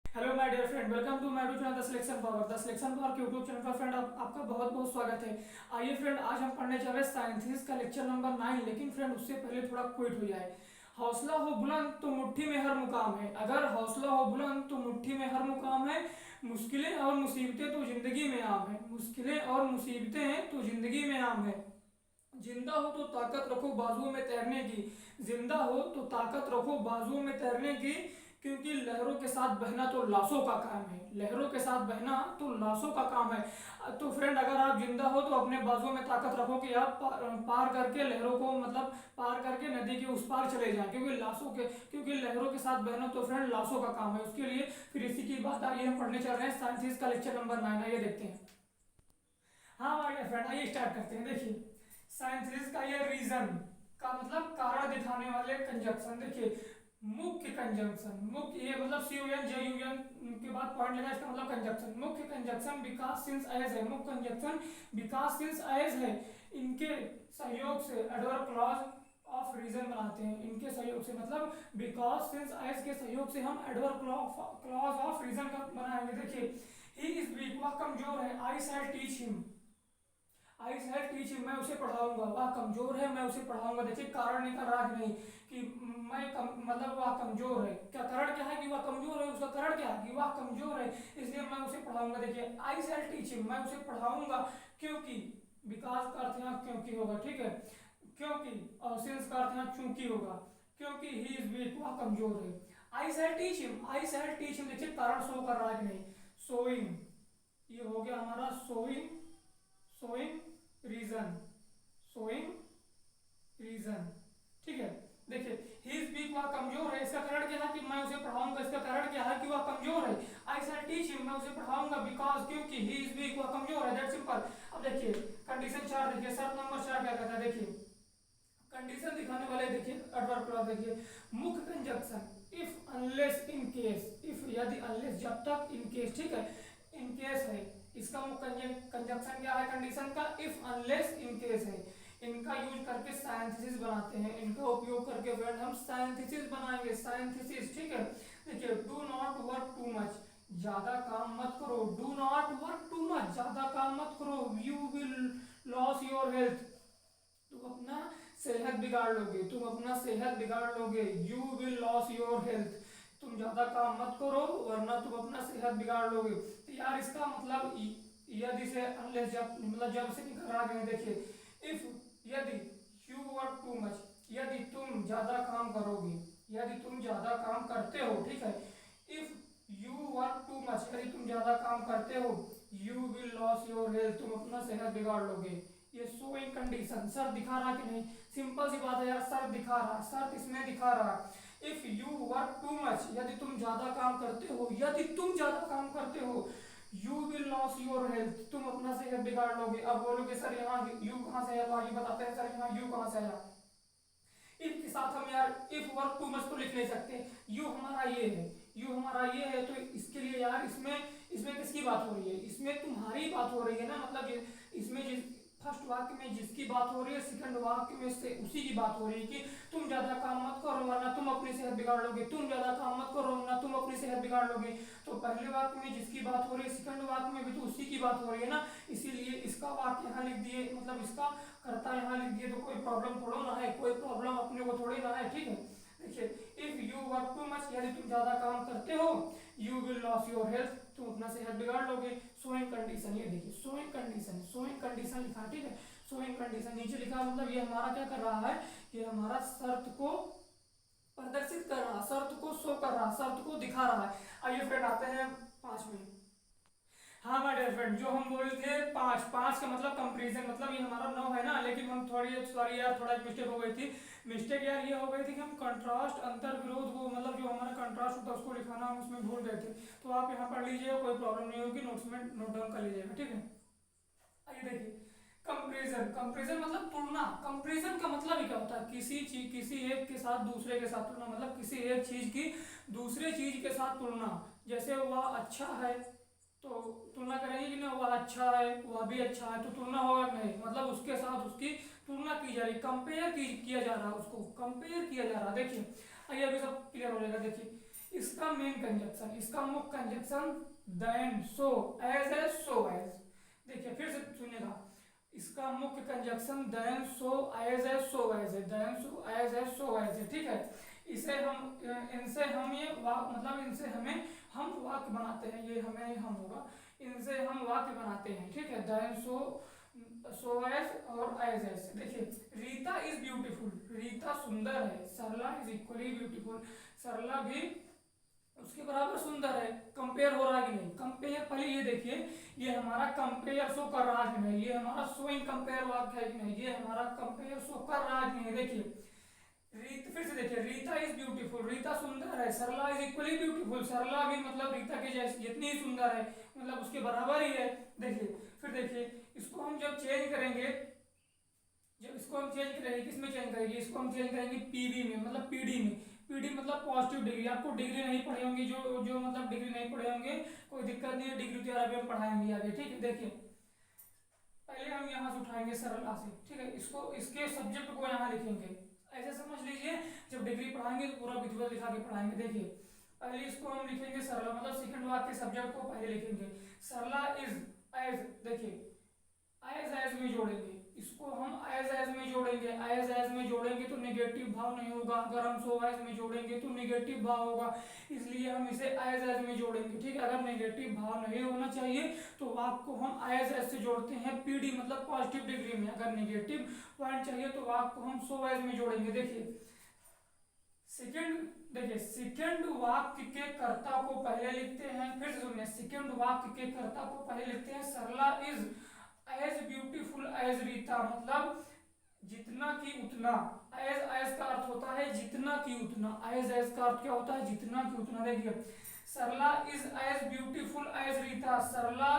Hello my dear friend, welcome to my YouTube channel the selection power. The selection power के YouTube channel पर friend आपका बहुत बहुत स्वागत है। आइए फ्रेंड, आज हम पढ़ने जा रहे हैं साइंसिस का लेक्चर नंबर 9। लेकिन फ्रेंड उससे पहले थोड़ा क्विट हो जाए। हौसला हो बुलंद तो मुट्ठी में हर मुकाम है। अगर हौसला हो बुलंद तो मुट्ठी में हर मुकाम है। मुश्किलें और मुसीबतें तो जिंदगी में आम है। मुश्किलें और मुसीबतें तो जिंदगी में आम है। जिंदा हो तो ताकत रखो बाजुओं में तैरने की। जिंदा हो तो ताकत रखो बाजुओं में तैरने की। क्योंकि लहरों के साथ बहना तो लाशों का काम है। लहरों के साथ बहना तो लाशों का काम है। तो फ्रेंड, अगर आप जिंदा हो तो अपने बाजुओं में ताकत रखो कि आप पार करके लहरों को मतलब पार करके नदी के उस पार चले जाएं। क्योंकि लहरों के साथ बहना तो फ्रेंड लाशों का काम है। उसके लिए फिर इसी की बात आइए हम पढ़ने चल रहे हैं साइंसिस का लेक्चर नंबर 9। आइए देखते हैं। हाँ हमारे फ्रेंड, आइए स्टार्ट करते हैं। देखिए, साइंसिस का ये रीजन का मतलब कारण दिखाने वाले कंजक्शन। देखिए, मुख्य कंजंक्शन, मुख्य ये मतलब C U N J U N के बाद पॉइंट लगा, इसका मतलब कंजक्शन। मुख्य कंजक्शन बिकॉज सिंस एज है। मुख्य कंजक्शन बिकॉज सिंस एज है। इनके सहयोग से एडवर्ब क्लॉज ऑफ रीजन बनाते हैं। इनके सहयोग से मतलब बिकॉज सिंस एज के सहयोग से हम एडवर्ब क्लॉज ऑफ रीजन का बनाएंगे। देखिए, ही इज वीक, वह कमजोर है। आई शैल टीच हिम। आई शैल टीच हिम, मैं उसे पढ़ाऊंगा। वह कमजोर है, मैं उसे पढ़ाऊंगा। देखिए, कारण निकल रहा कि नहीं कि मतलब वह कमजोर है। क्या कारण क्या है कि वह कमजोर है? उसका कारण क्या है कि वह कमजोर है, इसलिए मैं उसे पढ़ाऊंगा। देखिए, आई शैल टीच हिम, मैं उसे पढ़ाऊंगा। क्योंकि विकास का अर्थ यहाँ क्योंकि होगा, ठीक है। क्योंकि और सिंस का अर्थ यहाँ चूंकि होगा। क्योंकि ही इज वीक, वह कमजोर है। आई शैल टीच हिम, आई शैल टीच हिम। देखिए, कारण शो कर रहा है कि नहीं। सोइंग, ये हो गया हमारा sowing. Sowing region, sowing region, ठीक है। देखिए, ही इज वीक, वह कमजोर है। इसका कारण क्या है कि मैं उसे पढ़ाऊंगा। इसका कारण क्या है कि वह कमजोर है। आई शैल टीच हिम, मैं उसे पढ़ाऊंगा। बिकॉज, क्योंकि ही इज वीक, वह कमजोर है। That simple. अब देखिए, कंडीशन 4 देखिए, शर्त नंबर 4 क्या कहता है। देखिए, कंडीशन दिखाने वाले देखिए एडवर्ब क्लॉज देखिए, मुख्य conjunction if unless in case. If यदि अनलेस जब तक, इन केस, ठीक है। इन केस है, इसका मुख्य कंजक्शन क्या है कंडीशन का? इफ अनलेस इन केस है। इनका यूज करके साइंथिसिस बनाते हैं। इनका उपयोग करके फ्रेंड हम साइंथिसिस बनाएंगे। साइंथिसिस, ठीक है। देखिए, do not work too much, ज्यादा काम मत करो। Do not work too much, ज्यादा काम मत करो। You will loss your health, तुम अपना सेहत बिगाड़ लोगे। तुम अपना सेहत बिगाड़ लोगे। You will loss your health, तुम ज्यादा काम मत करो वरना तुम अपना सेहत बिगाड़ लोगे। तो यार इसका मतलब यदि से अनलेस जब मतलब जब से निकल रहा है। देखिए, इफ यदि यू वर्क टू मच, यदि तुम ज्यादा काम करोगे, यदि तुम ज्यादा काम करते हो, ठीक है। If you work too much, यदि तुम ज्यादा काम करते हो, you will loss your health, तुम अपना सेहत बिगाड़ लोगे। ये शोइंग कंडीशन, सर दिखा रहा कि नहीं? सिंपल सी बात है यार, सर दिखा रहा, सर इसमें दिखा रहा। If you work too much, यदि तुम ज्यादा काम करते हो, यदि तुम ज्यादा काम करते हो, you will loss your health, तुम अपना सेहत बिगाड़ लोगे। अब बोलोगे सर यहाँ यू कहाँ से आया? आगे बताते हैं सर यहाँ यू कहाँ से आया। इफ के साथ हम यार इफ वर्क टू मच तो लिख नहीं सकते। यू हमारा ये है, यू हमारा ये है, तो इसके लिए यार इसमें इसमें किसकी बात हो रही है? इसमें तुम्हारी बात हो रही है ना। मतलब इसमें फर्स्ट वाक्य में जिसकी बात हो रही है, सेकंड वाक्य में से उसी की बात हो रही है कि तुम ज्यादा काम मत करो वरना तुम अपनी सेहत बिगाड़ लोगे। तुम ज्यादा काम मत करो वरना तुम अपनी सेहत बिगाड़ लोगे। तो पहले वाक्य में जिसकी बात हो रही है, सेकंड वाक्य में भी तो उसी की बात हो रही है ना। इसीलिए इसका वाक्य यहाँ लिख दिए, मतलब इसका कर्ता यहाँ लिख दिए, तो कोई प्रॉब्लम थोड़ा ना है, कोई प्रॉब्लम अपने को थोड़ी ना है, ठीक है। देखिए, if you work too much, यदि तुम ज्यादा काम करते हो, you will loss your health, तुम अपना सेहत बिगाड़ लोगे। सोइंग कंडीशन, ये देखिए सोइंग कंडीशन, सोइंग कंडीशन लिखा, ठीक है। सोइंग कंडीशन नीचे लिखा, मतलब ये हमारा क्या कर रहा है? ये हमारा शर्त को प्रदर्शित कर रहा, शर्त को शो कर रहा, शर्त को दिखा रहा है। आइए फ्रेंड आते हैं 5 में। हाँ माय डियर फ्रेंड, जो हम बोले थे पांच, पांच का मतलब कंपेरिजन, मतलब ये हमारा 9 है ना। लेकिन हम थोड़ी सॉरी यार, थोड़ा मिस्टेक हो गई थी। मिस्टेक यार ये हो गई थी कि हम कंट्रास्ट अंतर विरोध को मतलब जो हमारा कंट्रास्ट होता है उसको लिखाना हम उसमें भूल गए थे। तो आप यहाँ पढ़ लीजिएगा, कोई प्रॉब्लम नहीं होगी, नोट्स में नोट डाउन कर लीजिएगा, ठीक है। आइए देखिए, कंपेरिजन, कंपेरिजन मतलब तुलना। कंपेरिजन का मतलब क्या होता है? किसी चीज, किसी एक के साथ दूसरे के साथ तुलना, मतलब किसी एक चीज की दूसरे चीज के साथ तुलना। जैसे वह अच्छा है तो तुलना करेंगे कि ना, वह अच्छा है, वह भी अच्छा है, तो तुलना होगा कि नहीं? मतलब उसके साथ उसकी तुलना की जा रही, कंपेयर किया जा रहा है, उसको कंपेयर किया जा रहा है। देखिए, आइए अभी सब क्लियर हो जाएगा। देखिए, इसका मेन कंजक्शन, इसका मुख्य कंजक्शन देन, सो, एज है, सो एज। देखिए फिर से सुनिएगा, इसका मुख्य कंजक्शन देन, सो, एज है, सो एज है, देन, सो, एज है, सो एज है, ठीक है। इसे हम इनसे हम ये मतलब इनसे हमें हम वाक्य बनाते हैं, ये हमें हम होगा, इनसे हम वाक्य बनाते हैं, ठीक है। देन, सो एज और एज एज। देखिए रीता इज ब्यूटीफुल, रीता सुंदर है। सरला इज इक्वली ब्यूटीफुल, सरला भी उसके बराबर सुंदर है। कंपेयर हो रहा है कि नहीं, कंपेयर, पहले ये देखिए ये हमारा कंपेयर शो कर रहा है कि नहीं, ये हमारा शोइंग कंपेयर वाक्य है कि नहीं, ये हमारा कंपेयर शो कर रहा है कि नहीं। देखिए फिर से देखिए, रीता इज ब्यूटीफुल, रीता सुंदर है। सरला इज इक्वली ब्यूटीफुल, सरला भी मतलब रीता के जैसी जितनी ही सुंदर है, मतलब उसके बराबर ही है। देखिए फिर देखिए, इसको हम जब चेंज करेंगे, जब इसको हम चेंज करेंगे, किसमें चेंज करेंगे, इसको हम चेंज करेंगे पीवी में, मतलब पीडी में। पीडी मतलब पॉजिटिव डिग्री। आपको डिग्री नहीं पढ़े होंगे, जो जो मतलब डिग्री नहीं पढ़े होंगे कोई दिक्कत नहीं है, डिग्री तो अभी हम पढ़ाएंगे आगे, ठीक है। देखिए पहले हम यहाँ से उठाएंगे सरला से, ठीक है, इसको इसके सब्जेक्ट को यहाँ लिखेंगे, ऐसे समझ लीजिए जब डिग्री पढ़ाएंगे तो पूरा विजुअल दिखा के पढ़ाएंगे। देखिए पहले इसको हम लिखेंगे सरला, मतलब सेकंड वाक्य के सब्जेक्ट को पहले लिखेंगे, सरला इज एज। देखिए एज एज में जोड़ेंगे, इसको हम एज एज में जोड़ेंगे, एज एज में जोड़ेंगे तो नेगेटिव भाव नहीं होगा, अगर हम सो एज में जोड़ेंगे तो नेगेटिव भाव होगा, इसलिए हम इसे एज एज में जोड़ेंगे, ठीक है। अगर नेगेटिव भाव नहीं होना चाहिए तो वाक्य को हम एज एज से जोड़ते हैं पीडी मतलब पॉजिटिव डिग्री में, अगर नेगेटिव पॉइंट चाहिए तो वाक्य को हम सो एज में जोड़ेंगे। देखिए सेकंड, देखिए सेकंड वाक्य के कर्ता को पहले लिखते हैं, फिर से सुनिए, सेकंड वाक्य के कर्ता को पहले लिखते हैं, Sarla is as beautiful as Rita, मतलब जितना की उतना। एज एज का अर्थ होता है जितना की उतना, एज एज का अर्थ क्या होता है, जितना की उतना। देखिए Sarla is as beautiful as Rita, Sarla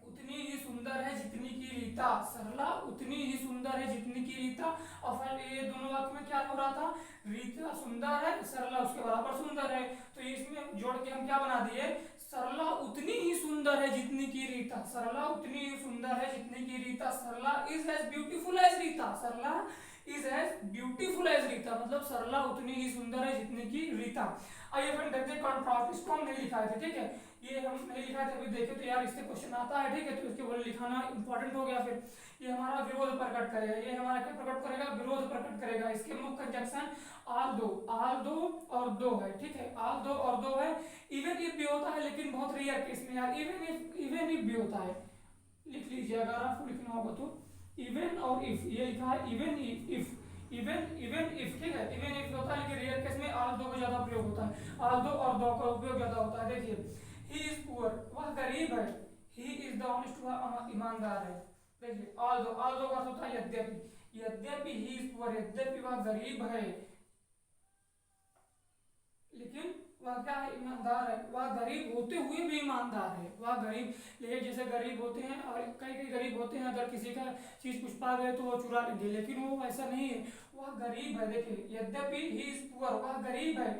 उतनी ही सुंदर है जितनी की रीता, सरला उतनी ही सुंदर है जितनी की रीता। और फिर ये दोनों वाक्य में क्या हो रहा था, रीता सुंदर है, सरला उसके बराबर सुंदर है, तो इसमें जोड़ के हम क्या बना दिए, सरला उतनी ही सुंदर है जितनी की रीता, सरला उतनी ही सुंदर है जितनी की Rita, Sarla is as beautiful as Rita, Sarla is as beautiful as Rita, मतलब सरला उतनी ही सुंदर है जितनी की रीता। आइए फिर देखते हैं कॉन्ट्रास्ट, इसको हम नहीं लिखा थे, ठीक है, ये हम नहीं लिखा थे, अभी देखे तो यार इससे क्वेश्चन आता है, ठीक है, तो इसके बोले लिखाना इंपॉर्टेंट हो गया। फिर ये हमारा विरोध प्रकट करेगा, ये हमारा क्या प्रकट करेगा, विरोध प्रकट करेगा। इसके मुख्य कंजक्शन आल दो और दो है, ठीक है, आल दो और दो है। इवन इफ भी होता है लेकिन बहुत रेयर केस में यार, इवन इफ भी होता है, लिख लीजिए अगर आपको लिखना होगा तो, इवन और इफ, ये लिखा है इवन इफ, इवन इफ, ठीक है, इवन इफ होता है लेकिन रेयर केस में आल दो का ज्यादा प्रयोग होता है, आल दो और दो का उपयोग ज्यादा होता है। देखिए ही इज पुअर, वह गरीब है, ही इज द ऑनेस्ट, वह ईमानदार है। देखिए आल दो का अर्थ होता है यद्यपि, यद्यपि ही इज पुअर, यद्यपि वह गरीब है लेकिन वह क्या है, ईमानदार है, वह गरीब होते हुए भी ईमानदार है, वह गरीब, लेकिन जैसे गरीब होते हैं और कई कई गरीब होते हैं, अगर किसी का चीज कुछ पा गए तो वो चुरा लेंगे, लेकिन वो ऐसा नहीं है, वह गरीब है। देखिए यद्यपि ही इज पुअर, वह गरीब है,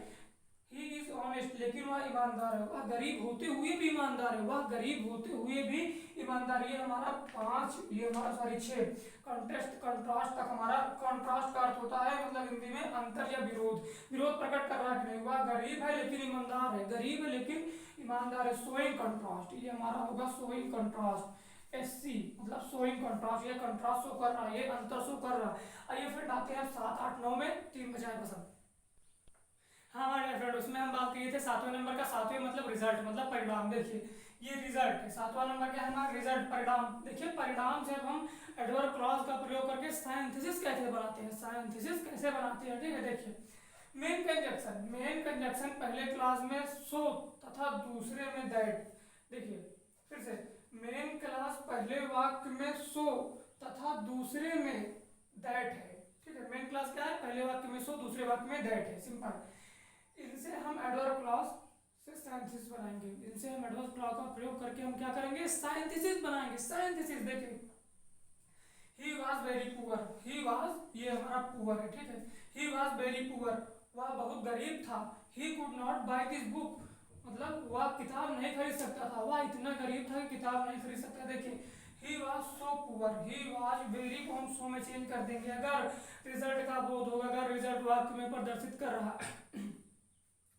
ही इज ऑनेस्ट, लेकिन वह ईमानदार है, वह गरीब होते हुए भी ईमानदार है, वह गरीब होते हुए भी ईमानदार। ये हमारा पांच, ये हमारा सॉरी 6 कंटेस्ट कंट्रास्ट तक हमारा, कंट्रास्ट का अर्थ होता है मतलब हिंदी में अंतर या विरोध, विरोध प्रकट कर रहा है कि नहीं, वह गरीब है लेकिन ईमानदार है, गरीब है लेकिन ईमानदार है, शोइंग कंट्रास्ट, ये हमारा होगा शोइंग कंट्रास्ट, एससी मतलब शोइंग कंट्रास्ट, ये कंट्रास्ट शो कर रहा है, ये अंतर शो कर रहा है। आइए फिर आते हैं 7, 8, 9 में 3 बजाय पसंद। हाँ हमारे फ्रेंड, उसमें हम बात किए थे 7वें नंबर का, 7वें मतलब रिजल्ट, मतलब परिणाम। देखिए ये रिजल्ट है, 7वां नंबर क्या है हमारा, रिजल्ट, परिणाम। देखिए परिणाम से हम एडवर्ब क्लॉज का प्रयोग करके साइंथिसिस कैसे बनाते हैं, साइंथिसिस कैसे बनाते हैं, ठीक है। देखिए मेन कंजक्शन, मेन कंजक्शन पहले क्लास में सो तथा दूसरे में दैट। देखिए फिर से, मेन क्लास पहले वाक्य में सो तथा दूसरे में दैट है, ठीक है। मेन क्लास क्या है, पहले वाक्य में सो दूसरे वाक्य में दैट है, सिंपल। इनसे हम एडवर्ब क्लॉज से साइंथिसिस बनाएंगे, इनसे हम एडवर्ब क्लॉज का प्रयोग करके हम क्या करेंगे, साइंथिसिस बनाएंगे, साइंथिसिस। देखिए he was very poor, he was, ये हमारा पुअर है, ठीक है, ही वॉज वेरी पुअर, वह बहुत गरीब था, he could not buy this book, मतलब वह किताब नहीं खरीद सकता था, वह इतना गरीब था कि किताब नहीं खरीद सकता। देखिए he was so poor, he was very को हम सो में चेंज कर देंगे अगर रिजल्ट का बोध होगा, अगर रिजल्ट वाक्य में प्रदर्शित कर रहा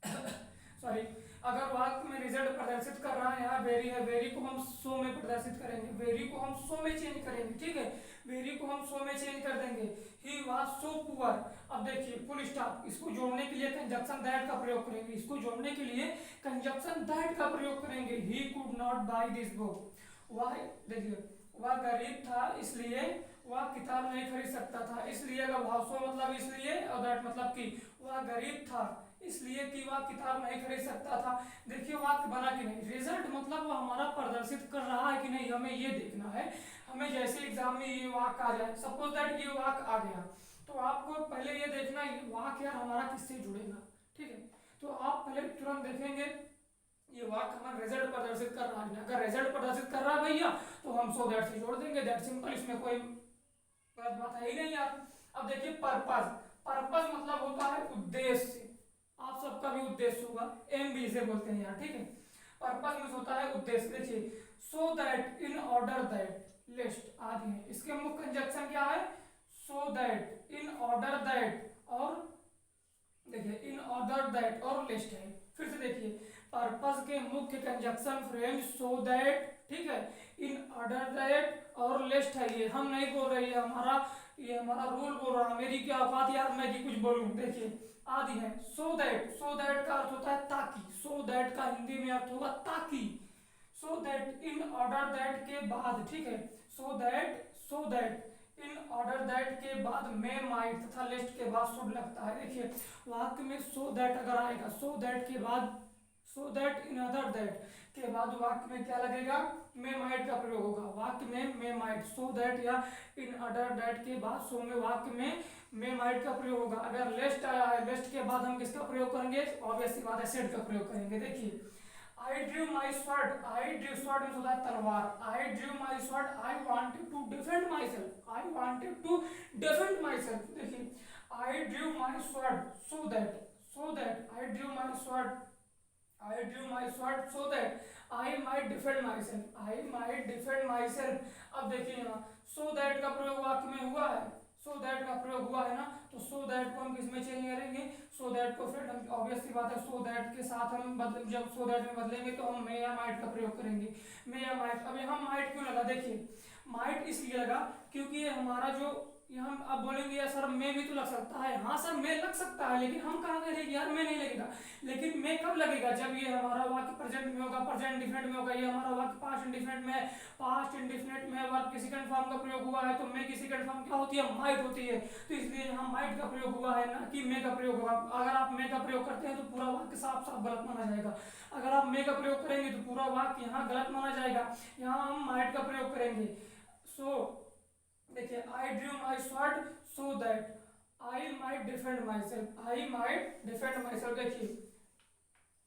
सॉरी, अगर वाक्य में रिजल्ट प्रदर्शित कर रहा है, यहाँ वेरी है, वेरी को हम सो में प्रदर्शित करेंगे, वेरी को हम सो में चेंज करेंगे, ठीक है, वेरी को हम सो में चेंज कर देंगे। ही वाज सो पुअर, अब देखिए फुल स्टॉप, इसको जोड़ने के लिए कंजक्शन दैट का प्रयोग करेंगे, इसको जोड़ने के लिए कंजक्शन दैट का प्रयोग करेंगे। He could not buy this book, वह देखिए वह गरीब था इसलिए वह किताब नहीं खरीद सकता था, इसलिए अगर भाषो मतलब इसलिए और दैट मतलब कि वह गरीब था इसलिए कि वह किताब नहीं खरीद सकता था। देखिए वाक्य बना कि नहीं, रिजल्ट मतलब वह हमारा प्रदर्शित कर रहा है कि नहीं, हमें ये देखना है। हमें जैसे एग्जाम में ये वाक्य आ जाए, सपोज दैट ये वाक्य आ गया, तो आपको पहले ये देखना है वाक्य यार हमारा किससे जुड़ेगा, ठीक है। तो आप पहले तुरंत देखेंगे ये वाक्य हमारा रिजल्ट प्रदर्शित कर रहा है, अगर रिजल्ट प्रदर्शित कर रहा है भैया तो हम सो दैट से जोड़ देंगे, दैट सिंपल, इसमें कोई गलत बात है ही नहीं यार। अब देखिए पर्पस, पर्पस मतलब होता है उद्देश्य, आप सबका भी उद्देश्य होगा, एम बी से बोलते हैं यार, ठीक है। पर्पस मीन्स होता है उद्देश्य। देखिए so that, in order that, list आदि है, इसके मुख्य कंजक्शन क्या है, so that, in order that, और देखिए इन ऑर्डर दैट और लिस्ट है। फिर से देखिए पर्पस के मुख्य कंजक्शन फ्रेंड सो दैट, ठीक है, इन ऑर्डर दैट और लिस्ट है, ये हम नहीं बोल रहे, ये हमारा रूल बोल रहा है, मेरी क्या औकात यार मैं कि कुछ बोलूं। देखिए आदि है, सो दैट, सो दैट का अर्थ होता है ताकि, सो दैट का हिंदी में अर्थ होगा ताकि, so that, in order that के बाद, ठीक है, so that, so that in order that के बाद में माइट तथा लिस्ट के बाद शुड लगता है। देखिए वाक्य में सो दैट अगर आएगा, सो दैट के बाद, so that in other that के बाद वाक्य में क्या लगेगा, में माइट का प्रयोग होगा, वाक्य में माइट, सो दैट या इन अदर दैट के बाद सो में वाक्य में माइट का प्रयोग होगा। अगर लिस्ट आया है, लिस्ट के बाद हम किसका प्रयोग करेंगे, ऑब्वियस सी बात है सेट का प्रयोग करेंगे। देखिए I drew my sword. I drew sword means होता है तलवार। I drew my sword. I wanted to defend myself. I wanted to defend myself. देखिए I drew my sword so that I drew my sword. I drew my sword so that I might defend myself. I might defend myself. अब देखिए यहाँ so that का प्रयोग वाक्य में हुआ है, so that का प्रयोग हुआ है ना, तो so that को हम किसमें चेंज करेंगे, so that को फिर हम ऑब्वियस सी बात है so that के साथ हम बदल, जब so that में बदलेंगे तो हम may या might का प्रयोग करेंगे, may या might। अब यहाँ might क्यों लगा, देखिए might इसलिए लगा क्योंकि ये हमारा जो यहाँ आप बोलेंगे यार सर मैं भी तो लग सकता है, हाँ सर मैं लग सकता है, लेकिन हम कहाँ करेंगे यार मैं नहीं लगेगा, लेकिन मैं कब लगेगा, जब ये हमारा वाक्य प्रेजेंट में होगा, प्रेजेंट इंडेफिनिट में होगा, ये हमारा वाक्य पास्ट इंडेफिनिट में है, पास्ट इंडेफिनिट में वर्ब किसी फॉर्म का प्रयोग हुआ है, तो मैं किसी फॉर्म क्या होती है, माइट होती है, तो इसलिए यहाँ माइट का प्रयोग हुआ है ना कि मैं का प्रयोग हुआ। अगर आप मैं का प्रयोग करते हैं तो पूरा वाक्य साफ साफ गलत माना जाएगा, अगर आप मैं का प्रयोग करेंगे तो पूरा वाक्य यहाँ गलत माना जाएगा, यहाँ हम माइट का प्रयोग करेंगे। सो देखिए I drew my sword so that I might defend my self, I might defend my self. देखिए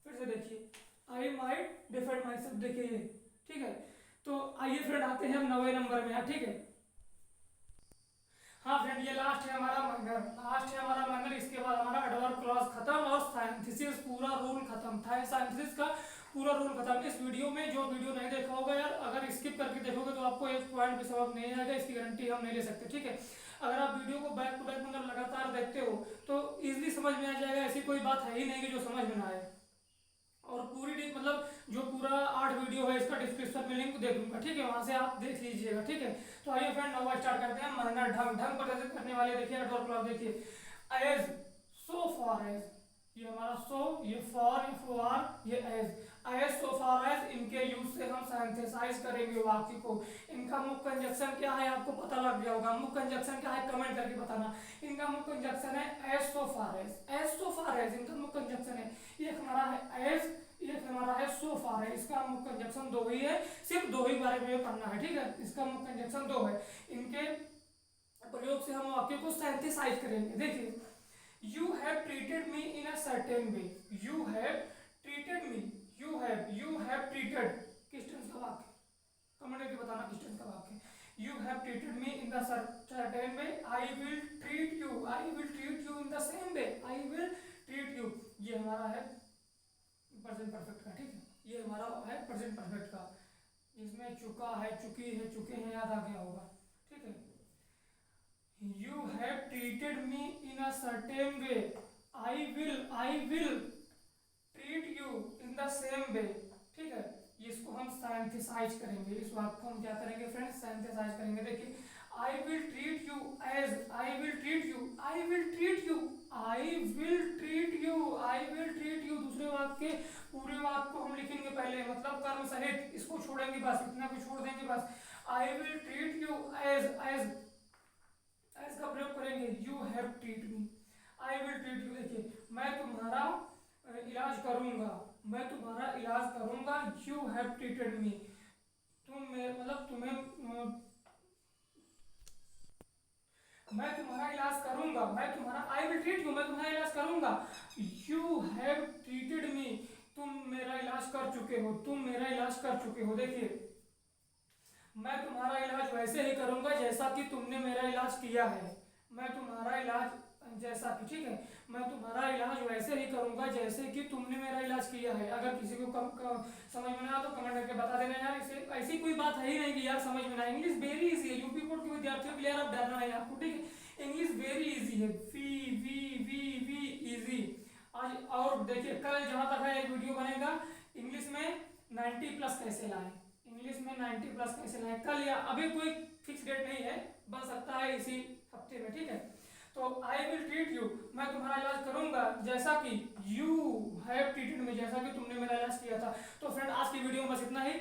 फिर से देखिए I might defend my self, देखिए ठीक है। तो आइए फ्रेंड आते हैं हम 9वें नंबर में, ठीक है। हाँ फ्रेंड ये लास्ट है हमारा मैनर, लास्ट है हमारा मैनर, इसके बाद हमारा एडवर्ब क्लॉज खत्म और साइंथिसिस पूरा रूल खत्म था, साइंथिसिस का पूरा रूल खत्म। इस वीडियो में जो वीडियो नहीं देखा होगा यार, अगर स्किप करके देखोगे तो आपको एक पॉइंट भी सबक नहीं आएगा, इसकी गारंटी हम नहीं ले सकते, ठीक है। अगर आप वीडियो को बैक टू बैक मतलब लगातार देखते हो तो इजीली समझ में आ जाएगा, ऐसी कोई बात है ही नहीं कि जो समझ में ना आए। और पूरी मतलब जो पूरा 8 वीडियो है इसका डिस्क्रिप्शन में लिंक दे दूंगा, ठीक है, वहां से आप देख लीजिएगा, ठीक है। तो आइए फ्रेंड नवा स्टार्ट करते हैं। मरना ढंग ढंग प्रदर्शित करने वाले देखिए एडवर्ब क्लॉज, देखिए एज, सो फॉर एज, ये हमारा सो, ये फॉर, ये फॉर, ये एज सो फॉर एज, इनके यूज से हम सिंथेसाइज करेंगे वाक्य को। इनका मुख्य कंजक्शन क्या है आपको पता लग गया होगा, मुख्य कंजक्शन क्या है कमेंट करके बताना। इनका मुख्य कंजक्शन है as so far as, as so far as इनका मुख्य कंजक्शन है। ये हमारा है एज, ये हमारा है सो फार है, इसका मुख्य कंजक्शन 2 ही है, सिर्फ 2 ही बारे में पढ़ना है, ठीक है। इसका मुख्य कंजक्शन 2 है, इनके प्रयोग से हम वाक्य को सिंथेसाइज करेंगे। देखिए you have treated me in a certain way, you have treated me, you have treated, किस टेंस का वाक्य, कमेंट करके बताना किस टेंस का वाक्य। You have treated me in the certain way, I will treat you, I will treat you in the same way, I will treat you, ये हमारा है प्रेजेंट परफेक्ट का, ठीक है। ये हमारा है प्रेजेंट परफेक्ट का, इसमें चुका है, चुकी है, चुके हैं याद आ गया होगा, ठीक है। You have treated me in a certain way, I will treat you in the same way, ठीक है। इसको हम सिंथेसाइज करेंगे, इस वाक्य को हम क्या करेंगे फ्रेंड्स, सिंथेसाइज करेंगे। देखिए, I will treat you as, I will treat you, I will treat you, I will treat you, I will treat you. दूसरे वाक्य के पूरे वाक्य को हम लिखेंगे पहले, मतलब कर्म सहित, इसको छोड़ेंगे बस, इतना भी छोड़ देंगे बस। I will treat you as, as का प्रयोग करेंगे, you have treat me. I will treat you, देखिए मैं तुम्हारा इलाज करूंगा, मैं तुम्हारा इलाज करूंगा, यू हैव ट्रीटेड मी, मतलब तुम्हें मैं तुम्हारा इलाज करूंगा, मैं तुम्हारा, आई विल ट्रीट यू, मैं तुम्हारा इलाज करूंगा, यू हैव ट्रीटेड मी, तुम मेरा इलाज कर चुके हो, तुम मेरा इलाज कर चुके हो। देखिए, मैं तुम्हारा इलाज वैसे ही करूंगा जैसा कि तुमने मेरा इलाज किया है, मैं तुम्हारा इलाज जैसा कि, ठीक है, मैं तुम्हारा इलाज वैसे ही करूंगा जैसे कि तुमने मेरा इलाज किया है। अगर किसी को समझ में ना आए तो कमेंट करके बता देना यार, इसे ऐसी कोई बात है ही नहीं कि यार समझ में ना आए। इंग्लिश वेरी इजी है, यूपी बोर्ड के विद्यार्थियों के लिए यार अब डरना है आपको, ठीक है। इंग्लिश वेरी इजी है, वी इजी। आज और देखिए, कल जहां तक है एक वीडियो बनेगा इंग्लिश में 90+ कैसे लाएं, इंग्लिश में 90+ कैसे लाएं, कल या अभी कोई फिक्स डेट नहीं है, बन सकता है इसी हफ्ते में, ठीक है। तो आई विल ट्रीट यू, मैं तुम्हारा इलाज करूंगा जैसा कि यू हैव ट्रीटेड मी, जैसा कि तुमने मेरा इलाज किया था। तो फ्रेंड, आज की वीडियो में बस इतना ही।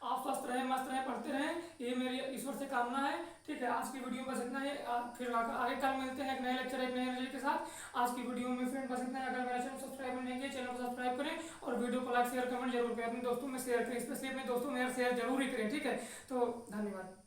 आप स्वस्थ रहें, मस्त रहें, पढ़ते रहें, ये मेरी ईश्वर से कामना है, ठीक है। आज की वीडियो में बस इतना ही, फिर आगे कल मिलते हैं एक नए लेक्चर, एक नए एनर्जी के साथ। आज की वीडियो में फ्रेंड बस इतना है। अगर मेरा चैनल सब्सक्राइब नहीं किया, चैनल को सब्सक्राइब करें और वीडियो को लाइक शेयर कमेंट जरूर करें, अपने दोस्तों में शेयर करें, स्पेशली अपने दोस्तों में शेयर जरूर ही करें, ठीक है। तो धन्यवाद।